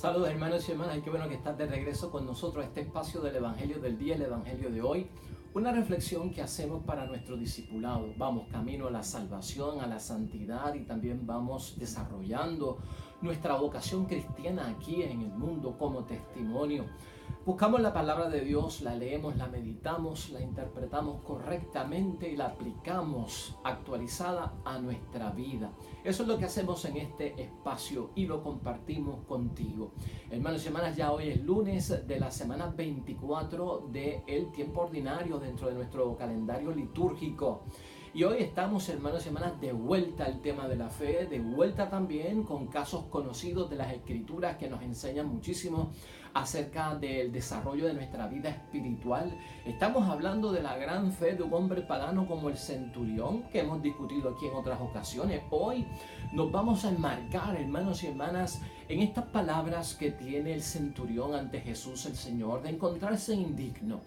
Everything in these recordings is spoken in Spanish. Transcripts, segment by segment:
Saludos hermanos y hermanas, y qué bueno que estás de regreso con nosotros a este espacio del Evangelio del día, el Evangelio de hoy. Una reflexión que hacemos para nuestro discipulado. Vamos camino a la salvación, a la santidad, y también vamos desarrollando nuestra vocación cristiana aquí en el mundo como testimonio. Buscamos la palabra de Dios, la leemos, la meditamos, la interpretamos correctamente y la aplicamos actualizada a nuestra vida. Eso es lo que hacemos en este espacio y lo compartimos contigo. Hermanos y hermanas, ya hoy es lunes de la semana 24 del tiempo ordinario dentro de nuestro calendario litúrgico. Y hoy estamos, hermanos y hermanas, de vuelta al tema de la fe, de vuelta también con casos conocidos de las Escrituras que nos enseñan muchísimo acerca del desarrollo de nuestra vida espiritual. Estamos hablando de la gran fe de un hombre pagano como el centurión, que hemos discutido aquí en otras ocasiones. Hoy nos vamos a enmarcar, hermanos y hermanas, en estas palabras que tiene el centurión ante Jesús el Señor, de encontrarse indigno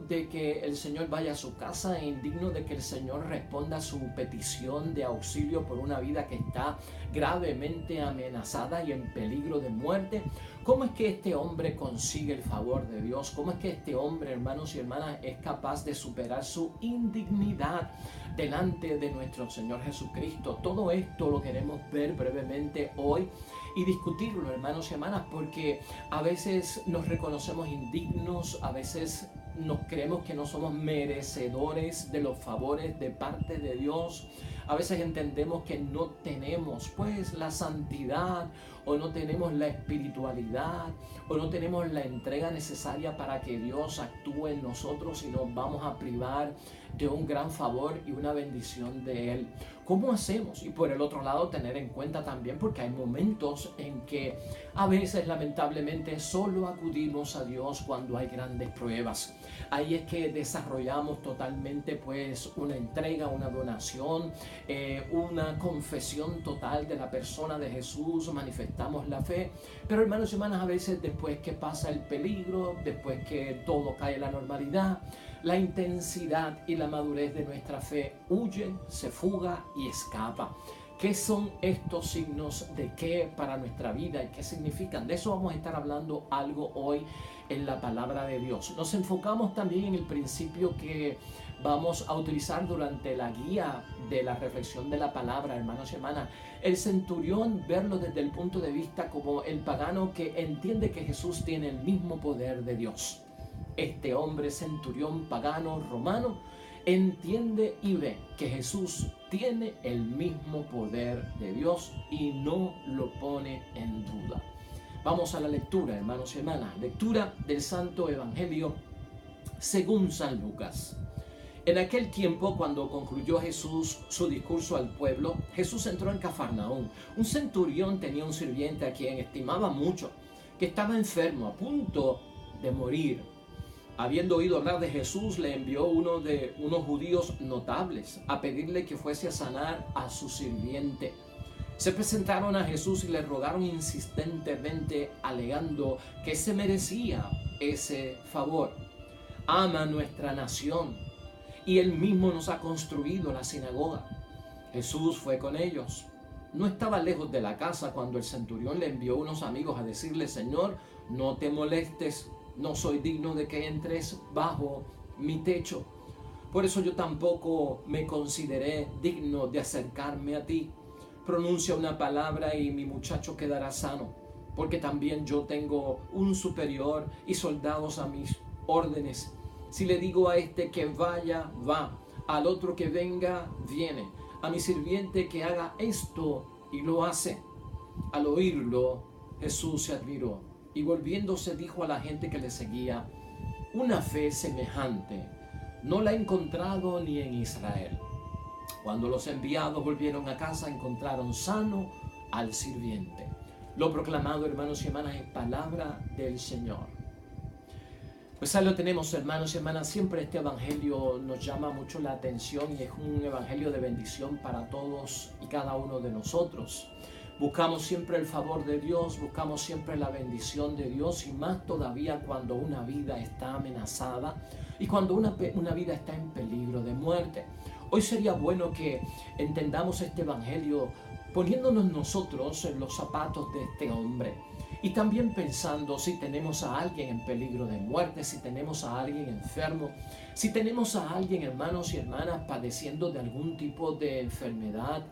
de que el Señor vaya a su casa, indigno de que el Señor responda a su petición de auxilio por una vida que está gravemente amenazada y en peligro de muerte. ¿Cómo es que este hombre consigue el favor de Dios? ¿Cómo es que este hombre, hermanos y hermanas, es capaz de superar su indignidad delante de nuestro Señor Jesucristo? Todo esto lo queremos ver brevemente hoy y discutirlo, hermanos y hermanas, porque a veces nos reconocemos indignos, a veces nos creemos que no somos merecedores de los favores de parte de Dios. A veces entendemos que no tenemos pues la santidad, o no tenemos la espiritualidad, o no tenemos la entrega necesaria para que Dios actúe en nosotros, y nos vamos a privar de un gran favor y una bendición de Él. ¿Cómo hacemos? Y por el otro lado, tener en cuenta también, porque hay momentos en que a veces lamentablemente solo acudimos a Dios cuando hay grandes pruebas. Ahí es que desarrollamos totalmente pues una entrega, una donación, una confesión total de la persona de Jesús, manifestamos la fe. Pero hermanos y hermanas, a veces después que pasa el peligro, después que todo cae en la normalidad, la intensidad y la madurez de nuestra fe huye, se fuga y escapa. ¿Qué son estos signos de qué para nuestra vida y qué significan? De eso vamos a estar hablando algo hoy en la palabra de Dios. Nos enfocamos también en el principio que vamos a utilizar durante la guía de la reflexión de la palabra, hermanos y hermanas. El centurión, verlo desde el punto de vista como el pagano que entiende que Jesús tiene el mismo poder de Dios. Este hombre centurión pagano romano entiende y ve que Jesús tiene el mismo poder de Dios y no lo pone en duda. Vamos a la lectura, hermanos y hermanas. Lectura del Santo Evangelio según San Lucas. En aquel tiempo, cuando concluyó Jesús su discurso al pueblo, Jesús entró en Cafarnaúm. Un centurión tenía un sirviente a quien estimaba mucho, que estaba enfermo, a punto de morir. Habiendo oído hablar de Jesús, le envió uno de unos judíos notables a pedirle que fuese a sanar a su sirviente. Se presentaron a Jesús y le rogaron insistentemente, alegando que se merecía ese favor. Ama nuestra nación y él mismo nos ha construido la sinagoga. Jesús fue con ellos. No estaba lejos de la casa cuando el centurión le envió unos amigos a decirle: Señor, no te molestes, no soy digno de que entres bajo mi techo. Por eso yo tampoco me consideré digno de acercarme a ti. Pronuncia una palabra y mi muchacho quedará sano, porque también yo tengo un superior y soldados a mis órdenes. Si le digo a este que vaya, va; al otro que venga, viene; a mi sirviente que haga esto, y lo hace. Al oírlo, Jesús se admiró y volviéndose dijo a la gente que le seguía: una fe semejante no la he encontrado ni en Israel. Cuando los enviados volvieron a casa, encontraron sano al sirviente. Lo proclamado, hermanos y hermanas, es palabra del Señor. Pues ahí lo tenemos, hermanos y hermanas. Siempre este evangelio nos llama mucho la atención y es un evangelio de bendición para todos y cada uno de nosotros. Buscamos siempre el favor de Dios, buscamos siempre la bendición de Dios, y más todavía cuando una vida está amenazada y cuando una vida está en peligro de muerte. Hoy sería bueno que entendamos este evangelio poniéndonos nosotros en los zapatos de este hombre. Y también pensando si tenemos a alguien en peligro de muerte, si tenemos a alguien enfermo, si tenemos a alguien, hermanos y hermanas, padeciendo de algún tipo de enfermedad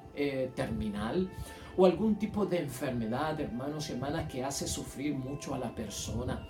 terminal o algún tipo de enfermedad, hermanos y hermanas, que hace sufrir mucho a la persona.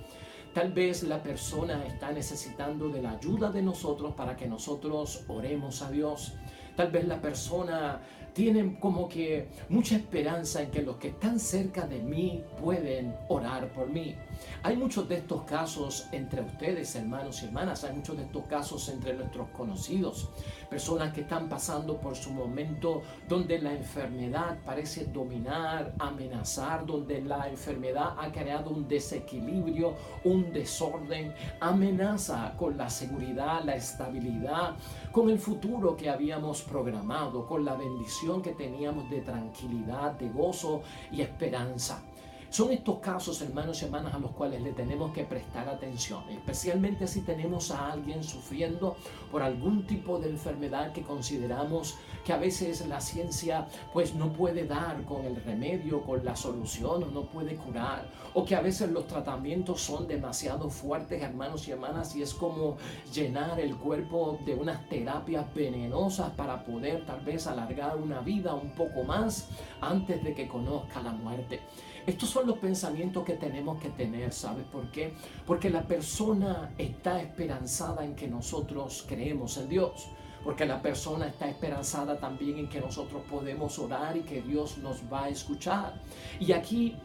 Tal vez la persona está necesitando de la ayuda de nosotros para que nosotros oremos a Dios. Tal vez la persona tiene como que mucha esperanza en que los que están cerca de mí pueden orar por mí. Hay muchos de estos casos entre ustedes, hermanos y hermanas. Hay muchos de estos casos entre nuestros conocidos. Personas que están pasando por su momento donde la enfermedad parece dominar, amenazar, donde la enfermedad ha creado un desequilibrio, un desorden, amenaza con la seguridad, la estabilidad, con el futuro que habíamos programado, con la bendición que teníamos de tranquilidad, de gozo y esperanza. Son estos casos, hermanos y hermanas, a los cuales le tenemos que prestar atención, especialmente si tenemos a alguien sufriendo por algún tipo de enfermedad que consideramos que a veces la ciencia pues no puede dar con el remedio, con la solución, o no puede curar, o que a veces los tratamientos son demasiado fuertes, hermanos y hermanas, y es como llenar el cuerpo de unas terapias venenosas para poder tal vez alargar una vida un poco más antes de que conozca la muerte. Estos son los pensamientos que tenemos que tener, ¿sabes por qué? Porque la persona está esperanzada en que nosotros creemos en Dios. Porque la persona está esperanzada también en que nosotros podemos orar y que Dios nos va a escuchar. Y aquí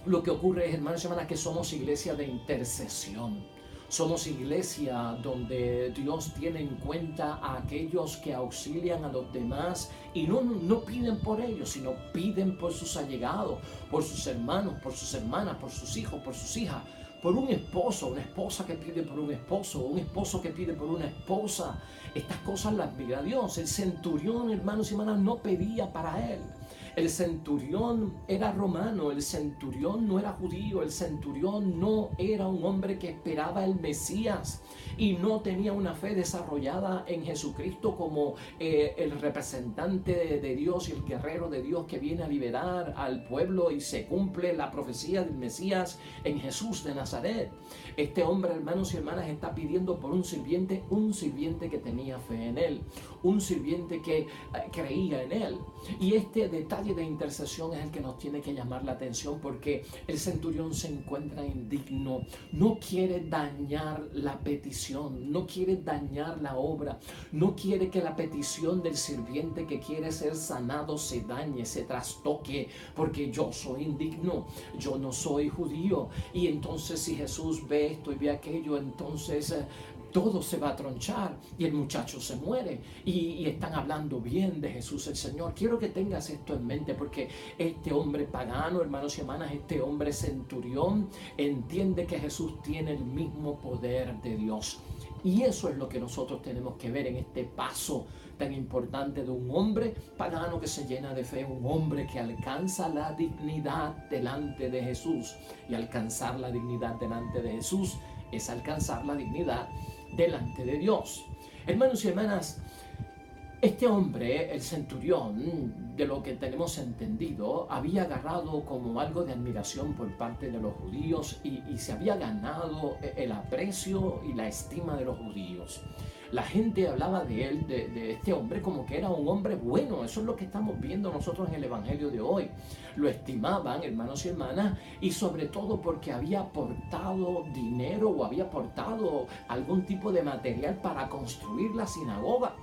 lo que ocurre es, hermanos y hermanas, que somos iglesia de intercesión. Somos iglesia donde Dios tiene en cuenta a aquellos que auxilian a los demás y no piden por ellos, sino piden por sus allegados, por sus hermanos, por sus hermanas, por sus hijos, por sus hijas, por un esposo, una esposa que pide por un esposo que pide por una esposa. Estas cosas las mira Dios. El centurión, hermanos y hermanas, no pedía para él. El centurión era romano, el centurión no era judío, el centurión no era un hombre que esperaba el Mesías y no tenía una fe desarrollada en Jesucristo como el representante de Dios y el guerrero de Dios que viene a liberar al pueblo y se cumple la profecía del Mesías en Jesús de Nazaret. Este hombre, hermanos y hermanas, está pidiendo por un sirviente que tenía fe en él, un sirviente que creía en él. Y este detalle de intercesión es el que nos tiene que llamar la atención, porque el centurión se encuentra indigno, no quiere dañar la petición, no quiere dañar la obra, no quiere que la petición del sirviente que quiere ser sanado se dañe, se trastoque, porque yo soy indigno, yo no soy judío. Y entonces si Jesús ve esto y ve aquello, entonces todo se va a tronchar y el muchacho se muere. Y están hablando bien de Jesús el Señor. Quiero que tengas esto en mente, porque este hombre pagano, hermanos y hermanas, este hombre centurión, entiende que Jesús tiene el mismo poder de Dios. Y eso es lo que nosotros tenemos que ver en este paso tan importante de un hombre pagano que se llena de fe, un hombre que alcanza la dignidad delante de Jesús. Y alcanzar la dignidad delante de Jesús es alcanzar la dignidad delante de Dios. Hermanos y hermanas, este hombre, el centurión, de lo que tenemos entendido, había agarrado como algo de admiración por parte de los judíos y se había ganado el aprecio y la estima de los judíos. La gente hablaba de él, de este hombre, como que era un hombre bueno. Eso es lo que estamos viendo nosotros en el Evangelio de hoy. Lo estimaban, hermanos y hermanas, y sobre todo porque había aportado dinero o había aportado algún tipo de material para construir la sinagoga.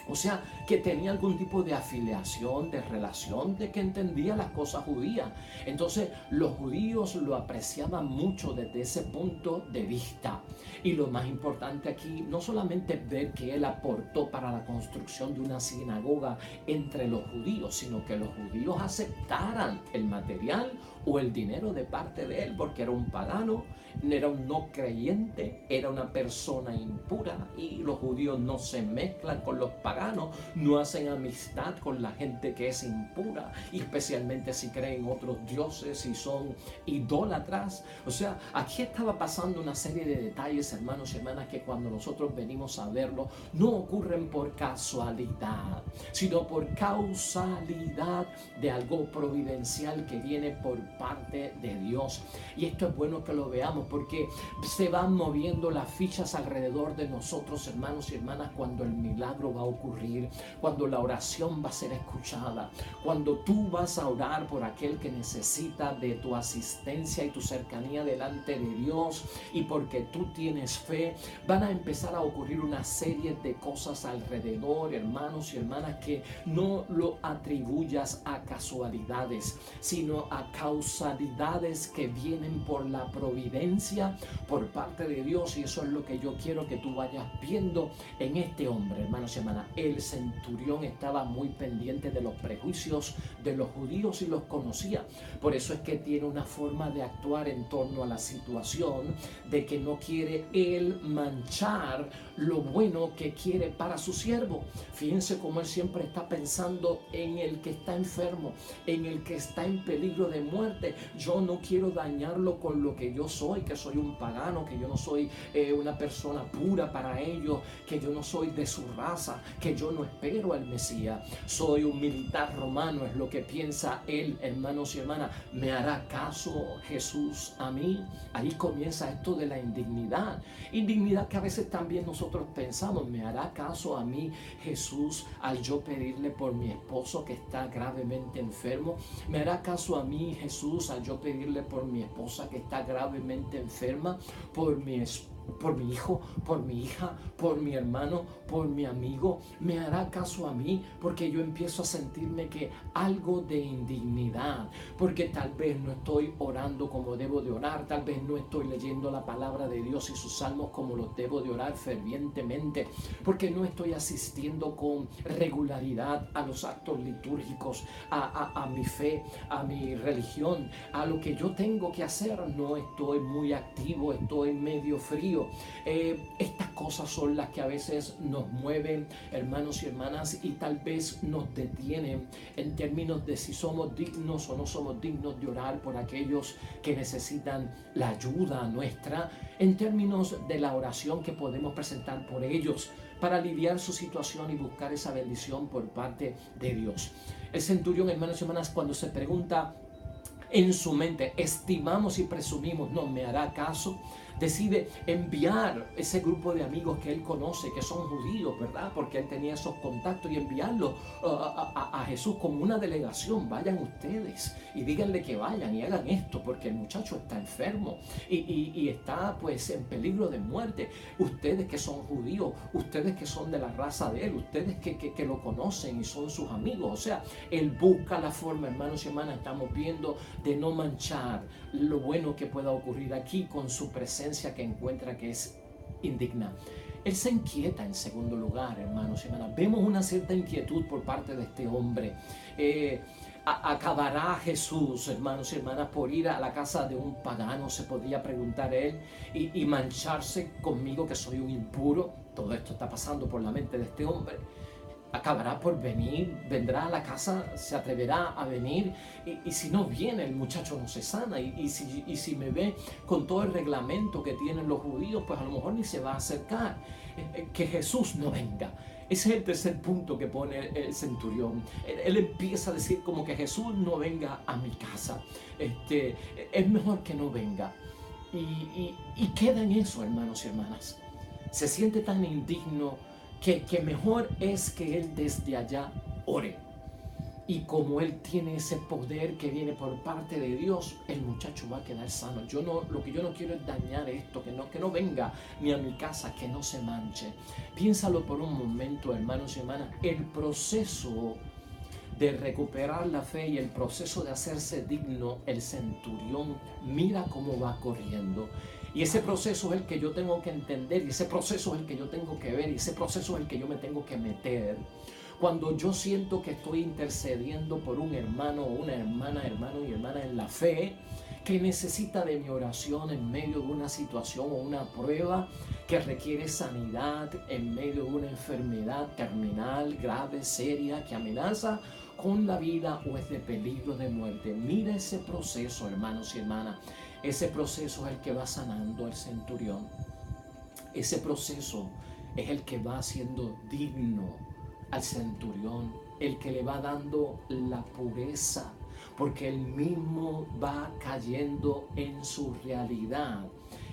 O sea, que tenía algún tipo de afiliación, de relación, de que entendía las cosas judías. Entonces, los judíos lo apreciaban mucho desde ese punto de vista. Y lo más importante aquí, no solamente ver que él aportó para la construcción de una sinagoga entre los judíos, sino que los judíos aceptaran el material o el dinero de parte de él, porque era un pagano, era un no creyente, era una persona impura, y los judíos no se mezclan con los paganos, no hacen amistad con la gente que es impura, y especialmente si creen otros dioses y son idólatras. O sea, aquí estaba pasando una serie de detalles, hermanos y hermanas, que cuando nosotros venimos a verlo, no ocurren por casualidad, sino por causalidad de algo providencial que viene por parte de Dios. Y esto es bueno que lo veamos porque se van moviendo las fichas alrededor de nosotros, hermanos y hermanas, cuando el milagro va a ocurrir, cuando la oración va a ser escuchada, cuando tú vas a orar por aquel que necesita de tu asistencia y tu cercanía delante de Dios, y porque tú tienes fe, van a empezar a ocurrir una serie de cosas alrededor, hermanos y hermanas, que no lo atribuyas a casualidades, sino a causalidades que vienen por la providencia por parte de Dios. Y eso es lo que yo quiero que tú vayas viendo en este hombre, hermanos y hermanas. El centurión estaba muy pendiente de los prejuicios de los judíos y los conocía. Por eso es que tiene una forma de actuar en torno a la situación de que no quiere él manchar lo bueno que quiere para su siervo. Fíjense cómo él siempre está pensando en el que está enfermo, en el que está en peligro de muerte. Yo no quiero dañarlo con lo que yo soy, que soy un pagano, que yo no soy una persona pura para ellos, que yo no soy de su raza, que yo no espero al Mesías. Soy un militar romano, es lo que piensa él, hermanos y hermanas. ¿Me hará caso Jesús a mí? Ahí comienza esto de la indignidad. Indignidad que a veces también nosotros pensamos, ¿me hará caso a mí Jesús al yo pedirle por mi esposo que está gravemente enfermo? ¿Me hará caso a mí Jesús al yo pedirle por mi esposa que está gravemente enferma? ¿Por mi hijo, por mi hija, por mi hermano, por mi amigo? ¿Me hará caso a mí? Porque yo empiezo a sentirme que algo de indignidad, porque tal vez no estoy orando como debo de orar, tal vez no estoy leyendo la palabra de Dios y sus salmos como los debo de orar fervientemente, porque no estoy asistiendo con regularidad a los actos litúrgicos, a mi fe, a mi religión, a lo que yo tengo que hacer. No estoy muy activo, estoy medio frío. Estas cosas son las que a veces nos mueven, hermanos y hermanas, y tal vez nos detienen en términos de si somos dignos o no somos dignos de orar por aquellos que necesitan la ayuda nuestra, en términos de la oración que podemos presentar por ellos para aliviar su situación y buscar esa bendición por parte de Dios. El centurión, hermanos y hermanas, cuando se pregunta en su mente, estimamos y presumimos, no me hará caso, decide enviar ese grupo de amigos que él conoce, que son judíos, ¿verdad? Porque él tenía esos contactos, y enviarlo a Jesús como una delegación. Vayan ustedes y díganle que vayan y hagan esto, porque el muchacho está enfermo y está pues en peligro de muerte. Ustedes que son judíos, ustedes que son de la raza de él, ustedes que lo conocen y son sus amigos. O sea, él busca la forma, hermanos y hermanas, estamos viendo, de no manchar lo bueno que pueda ocurrir aquí con su presencia, que encuentra que es indigna. Él se inquieta, en segundo lugar, hermanos y hermanas. Vemos una cierta inquietud por parte de este hombre. ¿Acabará Jesús, hermanos y hermanas, por ir a la casa de un pagano? Se podía preguntar él, y mancharse conmigo, que soy un impuro. Todo esto está pasando por la mente de este hombre. Acabará por venir, vendrá a la casa, se atreverá a venir, y si no viene, el muchacho no se sana, y si me ve con todo el reglamento que tienen los judíos, pues a lo mejor ni se va a acercar. Que Jesús no venga. Ese es el tercer punto que pone el centurión. Él empieza a decir como que Jesús no venga a mi casa. Es mejor que no venga. Y queda en eso, hermanos y hermanas. Se siente tan indigno que mejor es que él desde allá ore. Y como él tiene ese poder que viene por parte de Dios, el muchacho va a quedar sano. Lo que yo no quiero es dañar esto, que no venga ni a mi casa, que no se manche. Piénsalo por un momento, hermanos y hermanas. El proceso de recuperar la fe y el proceso de hacerse digno, el centurión mira cómo va corriendo. Y ese proceso es el que yo tengo que entender, y ese proceso es el que yo tengo que ver, y ese proceso es el que yo me tengo que meter. Cuando yo siento que estoy intercediendo por un hermano o una hermana, hermano y hermana en la fe, que necesita de mi oración en medio de una situación o una prueba que requiere sanidad, en medio de una enfermedad terminal, grave, seria, que amenaza con la vida o es de peligro de muerte. Mira ese proceso, hermanos y hermanas. Ese proceso es el que va sanando al centurión. Ese proceso es el que va haciendo digno al centurión, el que le va dando la pureza. porque Él mismo va cayendo en su realidad.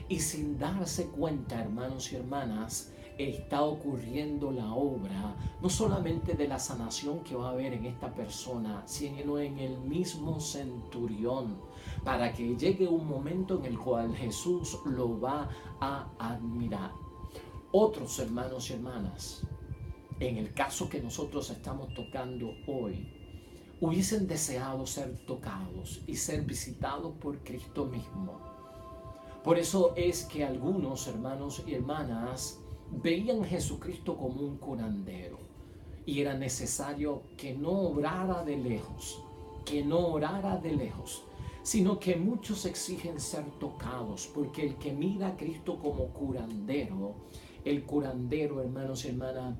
Y sin darse cuenta, hermanos y hermanas, está ocurriendo la obra, no solamente de la sanación que va a haber en esta persona, sino en el mismo centurión, para que llegue un momento en el cual Jesús lo va a admirar. Otros hermanos y hermanas, en el caso que nosotros estamos tocando hoy, hubiesen deseado ser tocados y ser visitados por Cristo mismo. Por eso es que algunos hermanos y hermanas veían a Jesucristo como un curandero y era necesario que no obrara de lejos, sino que muchos exigen ser tocados, porque el que mira a Cristo como curandero, el curandero, hermanos y hermanas,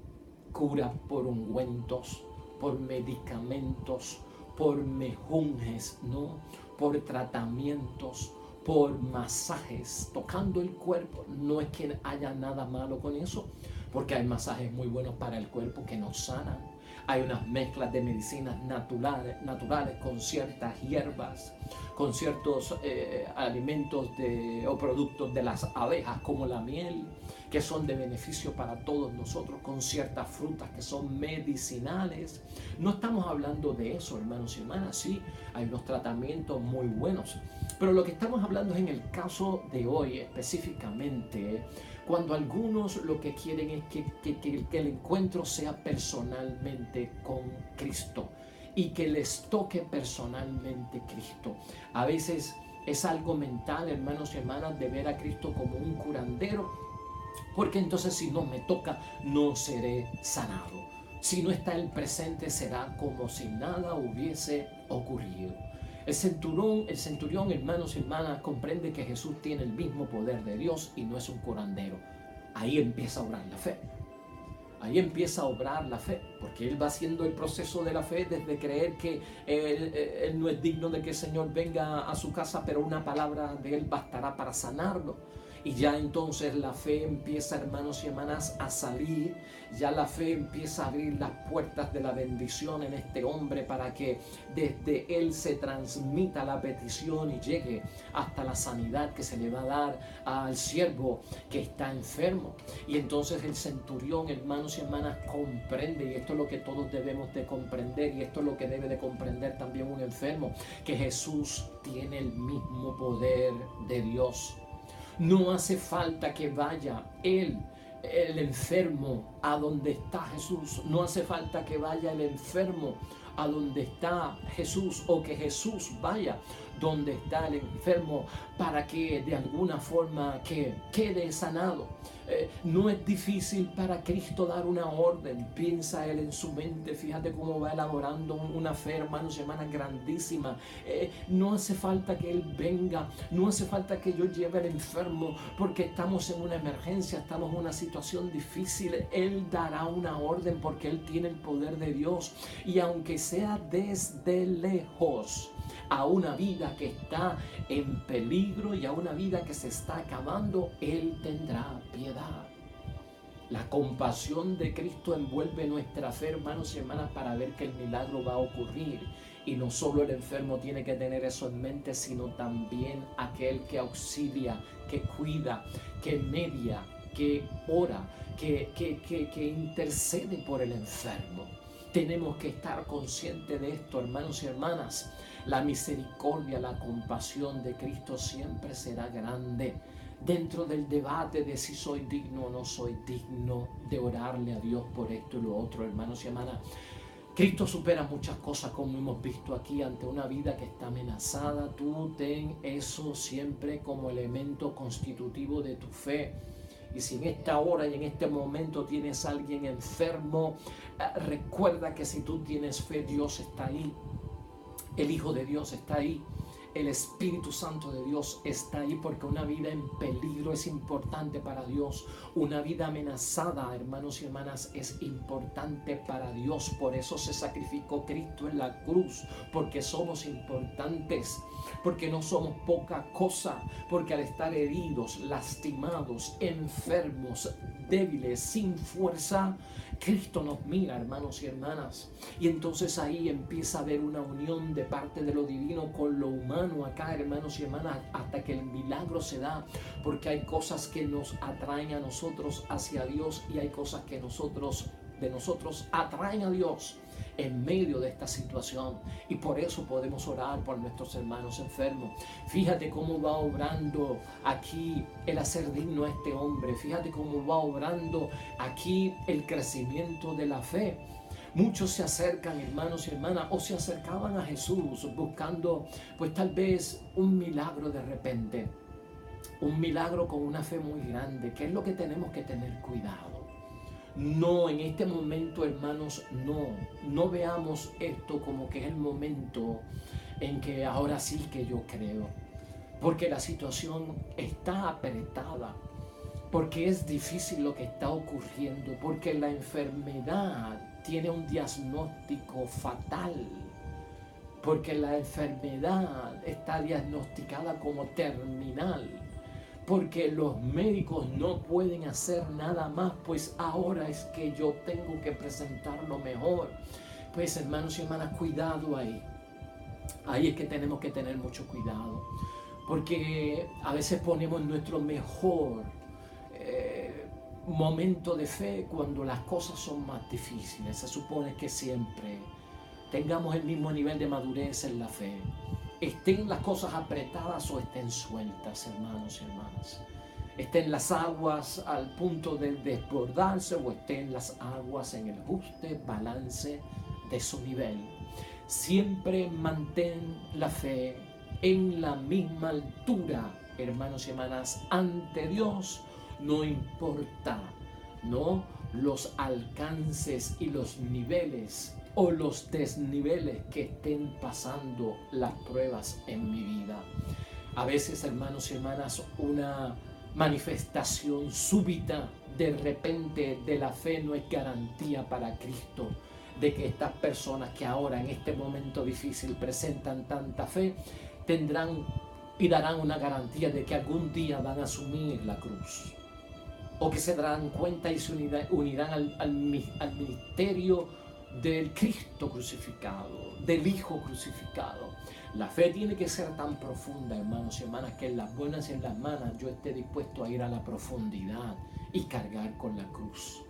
cura por ungüentos, por medicamentos, por mejunjes, ¿no? Por tratamientos, por masajes, tocando el cuerpo. No es que haya nada malo con eso, porque hay masajes muy buenos para el cuerpo que nos sanan. Hay unas mezclas de medicinas naturales con ciertas hierbas, con ciertos alimentos o productos de las abejas como la miel, que son de beneficio para todos nosotros, con ciertas frutas que son medicinales. No estamos hablando de eso, hermanos y hermanas. Sí, hay unos tratamientos muy buenos, pero lo que estamos hablando es en el caso de hoy específicamente, cuando algunos lo que quieren es que el encuentro sea personalmente con Cristo y que les toque personalmente Cristo. A veces es algo mental, hermanos y hermanas, de ver a Cristo como un curandero, porque entonces si no me toca, no seré sanado. Si no está Él presente, será como si nada hubiese ocurrido. El centurión, hermanos y hermanas, comprende que Jesús tiene el mismo poder de Dios y no es un curandero. Ahí empieza a obrar la fe. Porque él va haciendo el proceso de la fe desde creer que él no es digno de que el Señor venga a su casa, pero una palabra de Él bastará para sanarlo. Y ya entonces la fe empieza, hermanos y hermanas, a salir. Ya la fe empieza a abrir las puertas de la bendición en este hombre para que desde él se transmita la petición y llegue hasta la sanidad que se le va a dar al siervo que está enfermo. Y entonces el centurión, hermanos y hermanas, comprende, y esto es lo que todos debemos de comprender, y esto es lo que debe de comprender también un enfermo, que Jesús tiene el mismo poder de Dios. No hace falta que vaya el enfermo a donde está Jesús. No hace falta que vaya el enfermo a donde está Jesús, o que Jesús vaya donde está el enfermo para que de alguna forma que quede sanado. No es difícil para Cristo dar una orden. Piensa Él en su mente, fíjate cómo va elaborando una fe, hermanos y hermanas, grandísima. No hace falta que Él venga, no hace falta que yo lleve al enfermo porque estamos en una emergencia, estamos en una situación difícil. Él dará una orden porque Él tiene el poder de Dios, y aunque sea desde lejos, a una vida que está en peligro y a una vida que se está acabando, Él tendrá piedad. La compasión de Cristo envuelve nuestra fe, hermanos y hermanas, para ver que el milagro va a ocurrir. Y no solo el enfermo tiene que tener eso en mente, sino también aquel que auxilia, que cuida, que media, que ora, que intercede por el enfermo. Tenemos que estar conscientes de esto, hermanos y hermanas. La misericordia, la compasión de Cristo siempre será grande. Dentro del debate de si soy digno o no soy digno de orarle a Dios por esto y lo otro, hermanos y hermanas, Cristo supera muchas cosas, como hemos visto aquí, ante una vida que está amenazada. Tú ten eso siempre como elemento constitutivo de tu fe. Y si en esta hora y en este momento tienes a alguien enfermo, recuerda que si tú tienes fe, Dios está ahí. El Hijo de Dios está ahí. el Espíritu Santo de Dios está ahí, porque una vida en peligro es importante para Dios. Una vida amenazada, hermanos y hermanas, es importante para Dios. Por eso se sacrificó Cristo en la cruz, porque somos importantes, porque no somos poca cosa, porque al estar heridos, lastimados, enfermos, débiles, sin fuerza, Cristo nos mira, hermanos y hermanas. Y entonces ahí empieza a haber una unión de parte de lo divino con lo humano acá, hermanos y hermanas, hasta que el milagro se da, porque hay cosas que nos atraen a nosotros hacia Dios y hay cosas que de nosotros atraen a Dios en medio de esta situación, y por eso podemos orar por nuestros hermanos enfermos. Fíjate cómo va obrando aquí el hacer digno a este hombre. Fíjate cómo va obrando aquí el crecimiento de la fe. Muchos se acercan, hermanos y hermanas, o se acercaban a Jesús buscando pues tal vez un milagro de repente, un milagro con una fe muy grande. ¿Qué es lo que tenemos que tener cuidado? No, en este momento, hermanos, no veamos esto como que es el momento en que ahora sí que yo creo, porque la situación está apretada, porque es difícil lo que está ocurriendo, porque la enfermedad tiene un diagnóstico fatal, porque la enfermedad está diagnosticada como terminal, porque los médicos no pueden hacer nada más, pues ahora es que yo tengo que presentar lo mejor. Pues hermanos y hermanas, cuidado ahí. Ahí es que tenemos que tener mucho cuidado, porque a veces ponemos nuestro mejor momento de fe cuando las cosas son más difíciles. Se supone que siempre tengamos el mismo nivel de madurez en la fe, estén las cosas apretadas o estén sueltas, hermanos y hermanas. Estén las aguas al punto de desbordarse o estén las aguas en el ajuste, balance de su nivel. Siempre mantén la fe en la misma altura, hermanos y hermanas, ante Dios. No importa, ¿no?, los alcances y los niveles o los desniveles que estén pasando las pruebas en mi vida. A veces, hermanos y hermanas, una manifestación súbita de repente de la fe no es garantía para Cristo de que estas personas que ahora en este momento difícil presentan tanta fe tendrán y darán una garantía de que algún día van a asumir la cruz, o que se darán cuenta y se unirán al ministerio del Cristo crucificado, del Hijo crucificado. La fe tiene que ser tan profunda, hermanos y hermanas, que en las buenas y en las malas yo esté dispuesto a ir a la profundidad y cargar con la cruz.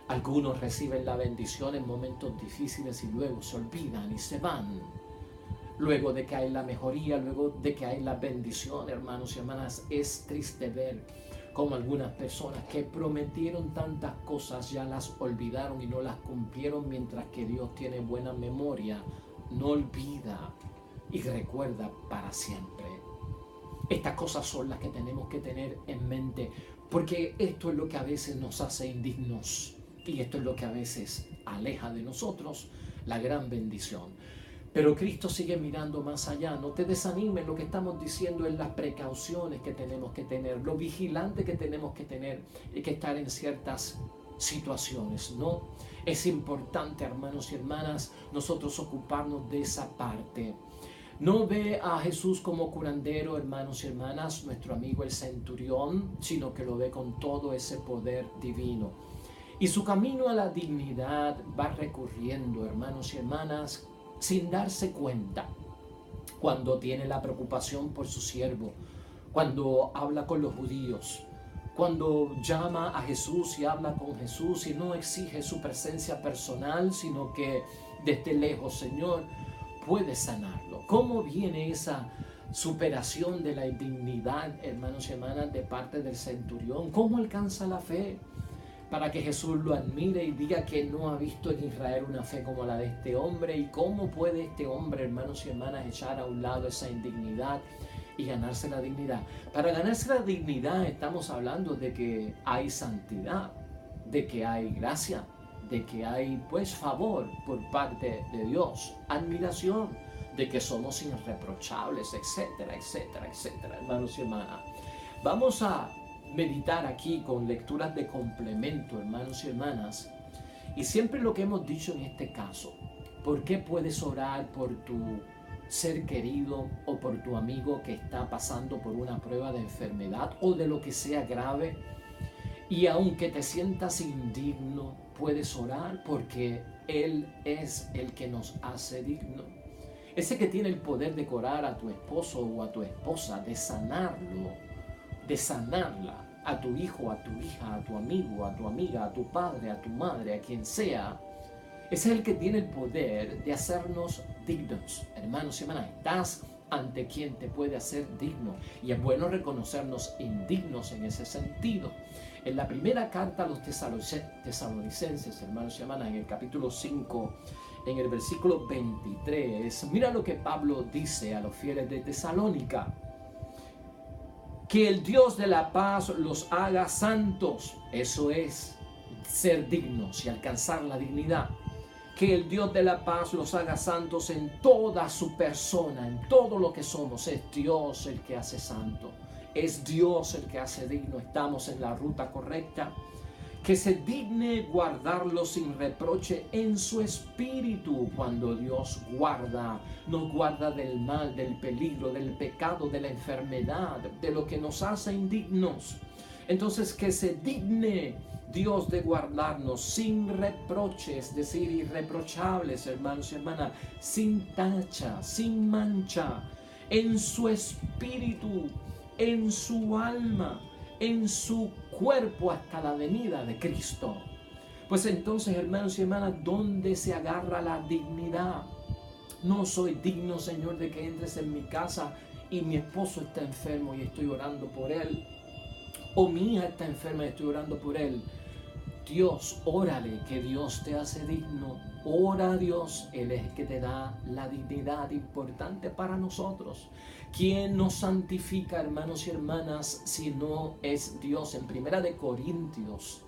Algunos reciben la bendición en momentos difíciles y luego se olvidan y se van. Luego de que hay la mejoría, luego de que hay la bendición, hermanos y hermanas, es triste ver como algunas personas que prometieron tantas cosas ya las olvidaron y no las cumplieron, mientras que Dios tiene buena memoria, no olvida y recuerda para siempre. Estas cosas son las que tenemos que tener en mente, porque esto es lo que a veces nos hace indignos y esto es lo que a veces aleja de nosotros la gran bendición. Pero Cristo sigue mirando más allá. No te desanimes, lo que estamos diciendo es las precauciones que tenemos que tener, lo vigilante que tenemos que tener y que estar en ciertas situaciones, ¿no? Es importante, hermanos y hermanas, nosotros ocuparnos de esa parte. No ve a Jesús como curandero, hermanos y hermanas, nuestro amigo el centurión, sino que lo ve con todo ese poder divino. Y su camino a la dignidad va recurriendo, hermanos y hermanas, sin darse cuenta, cuando tiene la preocupación por su siervo, cuando habla con los judíos, cuando llama a Jesús y habla con Jesús y no exige su presencia personal, sino que desde lejos, Señor, puede sanarlo. ¿Cómo viene esa superación de la indignidad, hermanos y hermanas, de parte del centurión? ¿Cómo alcanza la fe para que Jesús lo admire y diga que no ha visto en Israel una fe como la de este hombre? ¿Y cómo puede este hombre, hermanos y hermanas, echar a un lado esa indignidad y ganarse la dignidad? Para ganarse la dignidad estamos hablando de que hay santidad, de que hay gracia, de que hay pues favor por parte de Dios, admiración. de que somos irreprochables, etcétera, etcétera, etcétera, hermanos y hermanas. Vamos a meditar aquí con lecturas de complemento, hermanos y hermanas. Y siempre lo que hemos dicho en este caso, ¿por qué puedes orar por tu ser querido o por tu amigo que está pasando por una prueba de enfermedad o de lo que sea grave? Y aunque te sientas indigno, puedes orar porque Él es el que nos hace digno. Ese que tiene el poder de curar a tu esposo o a tu esposa, de sanarlo, de sanarla, a tu hijo, a tu hija, a tu amigo, a tu amiga, a tu padre, a tu madre, a quien sea. Ese es el que tiene el poder de hacernos dignos. Hermanos y hermanas, estás ante quien te puede hacer digno. Y es bueno reconocernos indignos en ese sentido. En la primera carta a los tesalonicenses, hermanos y hermanas, en el capítulo 5, en el versículo 23, mira lo que Pablo dice a los fieles de Tesalónica. Que el Dios de la paz los haga santos. Eso es ser dignos y alcanzar la dignidad. Que el Dios de la paz los haga santos en toda su persona, en todo lo que somos. Es Dios el que hace santo. Es Dios el que hace digno. Estamos en la ruta correcta. Que se digne guardarlo sin reproche en su espíritu. Cuando Dios nos guarda del mal, del peligro, del pecado, de la enfermedad, de lo que nos hace indignos. Entonces que se digne Dios de guardarnos sin reproche, es decir, irreprochables, hermanos y hermanas, sin tacha, sin mancha, en su espíritu, en su alma, en su cuerpo hasta la venida de Cristo. Pues entonces, hermanos y hermanas, ¿dónde se agarra la dignidad? No soy digno, Señor, de que entres en mi casa y mi esposo está enfermo y estoy orando por él. O mi hija está enferma y estoy orando por él. Dios, órale, que Dios te hace digno. Ora a Dios, Él es el que te da la dignidad importante para nosotros. ¿Quién nos santifica, hermanos y hermanas, si no es Dios? En 1 de Corintios,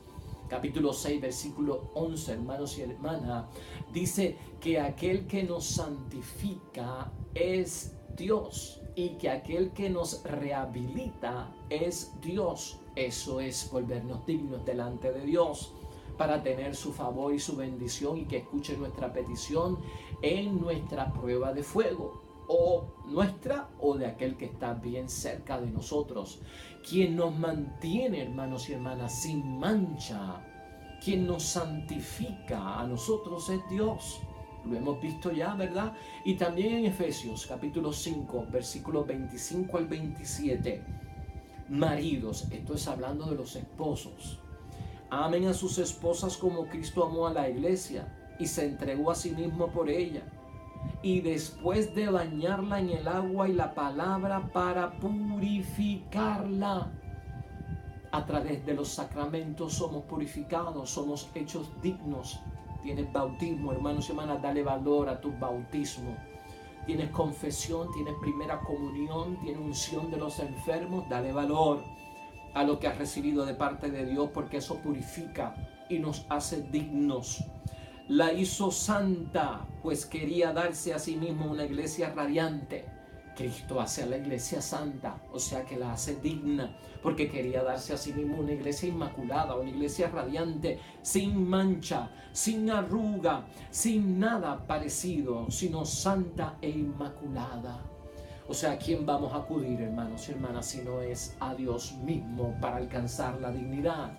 capítulo 6, versículo 11, hermanos y hermanas, dice que aquel que nos santifica es Dios y que aquel que nos rehabilita es Dios. Eso es volvernos dignos delante de Dios para tener su favor y su bendición y que escuche nuestra petición en nuestra prueba de fuego, o nuestra o de aquel que está bien cerca de nosotros. Quien nos mantiene, hermanos y hermanas, sin mancha, quien nos santifica a nosotros es Dios. Lo hemos visto ya, ¿verdad? Y también en Efesios capítulo 5, versículos 25 al 27. Maridos, esto es hablando de los esposos. Amen a sus esposas como Cristo amó a la iglesia y se entregó a sí mismo por ella. Y después de bañarla en el agua y la palabra para purificarla. A través de los sacramentos somos purificados, somos hechos dignos. Tienes bautismo, hermanos y hermanas, dale valor a tu bautismo. Tienes confesión, tienes primera comunión, tienes unción de los enfermos, dale valor a lo que has recibido de parte de Dios, porque eso purifica y nos hace dignos. La hizo santa, pues quería darse a sí mismo una iglesia radiante. Cristo hace a la iglesia santa, o sea que la hace digna, porque quería darse a sí mismo una iglesia inmaculada, una iglesia radiante, sin mancha, sin arruga, sin nada parecido, sino santa e inmaculada. O sea, ¿a quién vamos a acudir, hermanos y hermanas, si no es a Dios mismo para alcanzar la dignidad?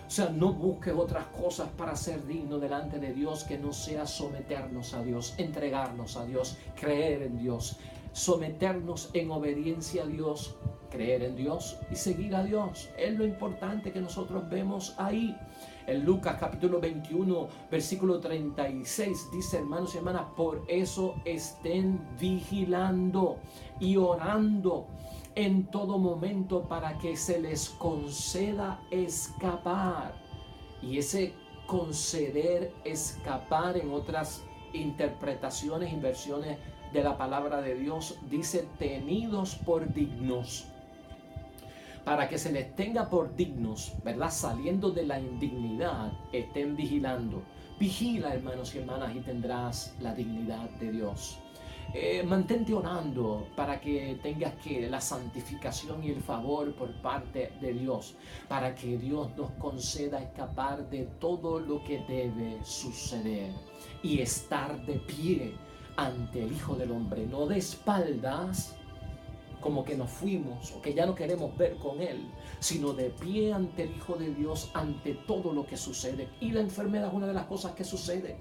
O sea, no busques otras cosas para ser digno delante de Dios que no sea someternos a Dios, entregarnos a Dios, creer en Dios, someternos en obediencia a Dios, creer en Dios y seguir a Dios. Es lo importante que nosotros vemos ahí. En Lucas capítulo 21, versículo 36, dice, hermanos y hermanas, por eso estén vigilando y orando en todo momento para que se les conceda escapar. Y ese conceder, escapar, en otras interpretaciones y versiones de la palabra de Dios, dice tenidos por dignos. Para que se les tenga por dignos, ¿verdad? Saliendo de la indignidad, estén vigilando. Vigila, hermanos y hermanas, y tendrás la dignidad de Dios. Mantente orando para que tengas que la santificación y el favor por parte de Dios, para que Dios nos conceda escapar de todo lo que debe suceder y estar de pie ante el Hijo del Hombre, no de espaldas, como que nos fuimos o que ya no queremos ver con Él, sino de pie ante el Hijo de Dios, ante todo lo que sucede. Y la enfermedad es una de las cosas que sucede,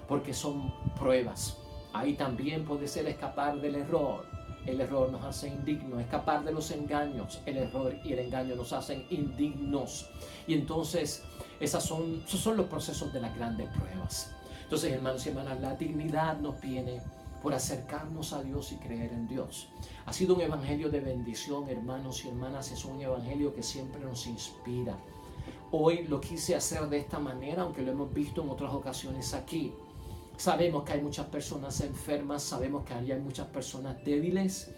porque son pruebas. Ahí también puede ser escapar del error. El error nos hace indignos, escapar de los engaños. El error y el engaño nos hacen indignos. Y entonces esos son los procesos de las grandes pruebas. Entonces, hermanos y hermanas, la dignidad nos viene por acercarnos a Dios y creer en Dios. Ha sido un evangelio de bendición, hermanos y hermanas. Es un evangelio que siempre nos inspira. Hoy lo quise hacer de esta manera, aunque lo hemos visto en otras ocasiones aquí. Sabemos que hay muchas personas enfermas, sabemos que hay muchas personas débiles,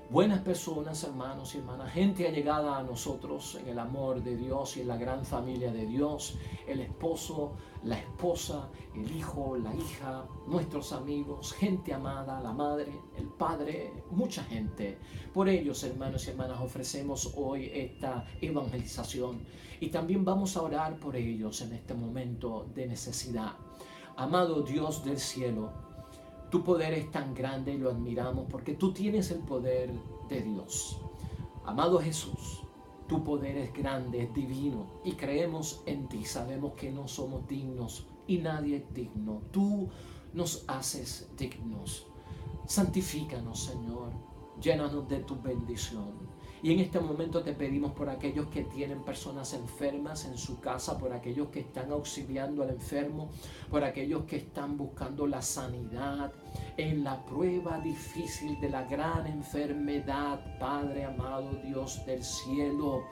buenas personas, hermanos y hermanas, gente allegada a nosotros en el amor de Dios y en la gran familia de Dios, el esposo, la esposa, el hijo, la hija, nuestros amigos, gente amada, la madre, el padre, mucha gente. Por ellos, hermanos y hermanas, ofrecemos hoy esta evangelización y también vamos a orar por ellos en este momento de necesidad. Amado Dios del cielo, tu poder es tan grande y lo admiramos porque tú tienes el poder de Dios. Amado Jesús, tu poder es grande, es divino y creemos en ti. Sabemos que no somos dignos y nadie es digno. Tú nos haces dignos. Santifícanos, Señor. Llénanos de tu bendición. Y en este momento te pedimos por aquellos que tienen personas enfermas en su casa, por aquellos que están auxiliando al enfermo, por aquellos que están buscando la sanidad en la prueba difícil de la gran enfermedad. Padre amado, Dios del cielo,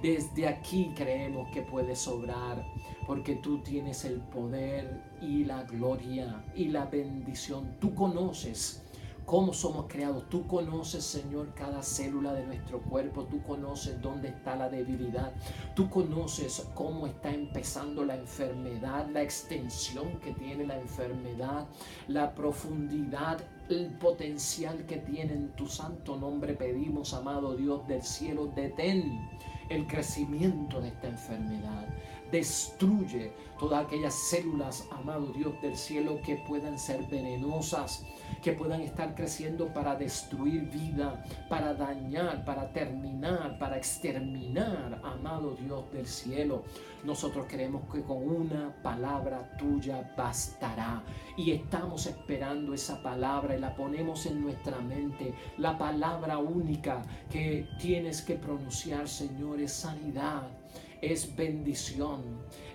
desde aquí creemos que puedes obrar, porque tú tienes el poder y la gloria y la bendición. Tú conoces cómo somos creados. Tú conoces, Señor, cada célula de nuestro cuerpo. Tú conoces dónde está la debilidad. Tú conoces cómo está empezando la enfermedad, la extensión que tiene la enfermedad, la profundidad, el potencial que tiene. En tu santo nombre pedimos, amado Dios del cielo, detén el crecimiento de esta enfermedad. Destruye todas aquellas células, amado Dios del cielo, que puedan ser venenosas, que puedan estar creciendo para destruir vida, para dañar, para terminar, para exterminar, amado Dios del cielo. Nosotros creemos que con una palabra tuya bastará y estamos esperando esa palabra y la ponemos en nuestra mente. La palabra única que tienes que pronunciar, Señor, es sanidad, es bendición,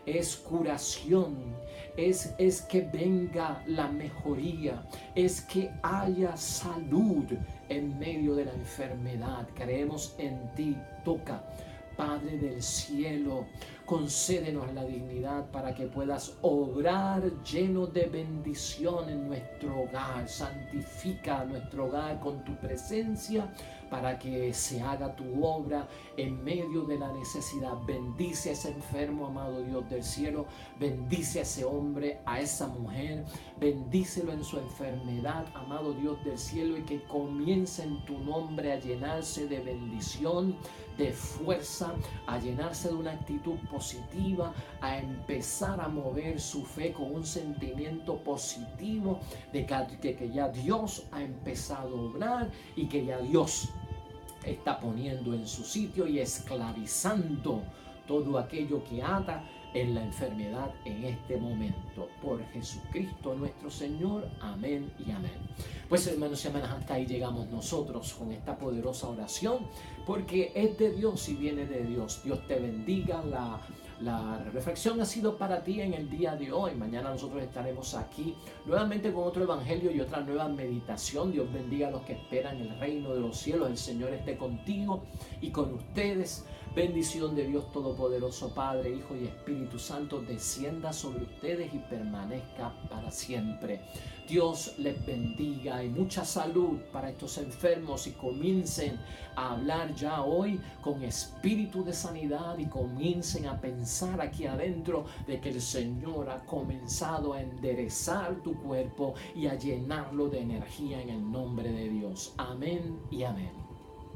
es curación, es que venga la mejoría, es que haya salud en medio de la enfermedad. Creemos en ti. Toca, Padre del cielo, concédenos la dignidad para que puedas obrar lleno de bendición en nuestro hogar. Santifica nuestro hogar con tu presencia para que se haga tu obra en medio de la necesidad. Bendice a ese enfermo, amado Dios del cielo. Bendice a ese hombre, a esa mujer. Bendícelo en su enfermedad, amado Dios del cielo, y que comience en tu nombre a llenarse de bendición, de fuerza, a llenarse de una actitud positiva, a empezar a mover su fe con un sentimiento positivo de que ya Dios ha empezado a obrar y que ya Dios está poniendo en su sitio y esclavizando todo aquello que ata en la enfermedad en este momento. Por Jesucristo nuestro Señor. Amén y amén. Pues, hermanos y hermanas, hasta ahí llegamos nosotros con esta poderosa oración, porque es de Dios y viene de Dios. Dios te bendiga. La reflexión ha sido para ti en el día de hoy. Mañana nosotros estaremos aquí nuevamente con otro evangelio y otra nueva meditación. Dios bendiga a los que esperan el reino de los cielos. El Señor esté contigo y con ustedes. Bendición de Dios Todopoderoso, Padre, Hijo y Espíritu Santo, descienda sobre ustedes y permanezca para siempre. Dios les bendiga y mucha salud para estos enfermos y comiencen a hablar ya hoy con espíritu de sanidad y comiencen a pensar aquí adentro de que el Señor ha comenzado a enderezar tu cuerpo y a llenarlo de energía en el nombre de Dios. Amén y amén.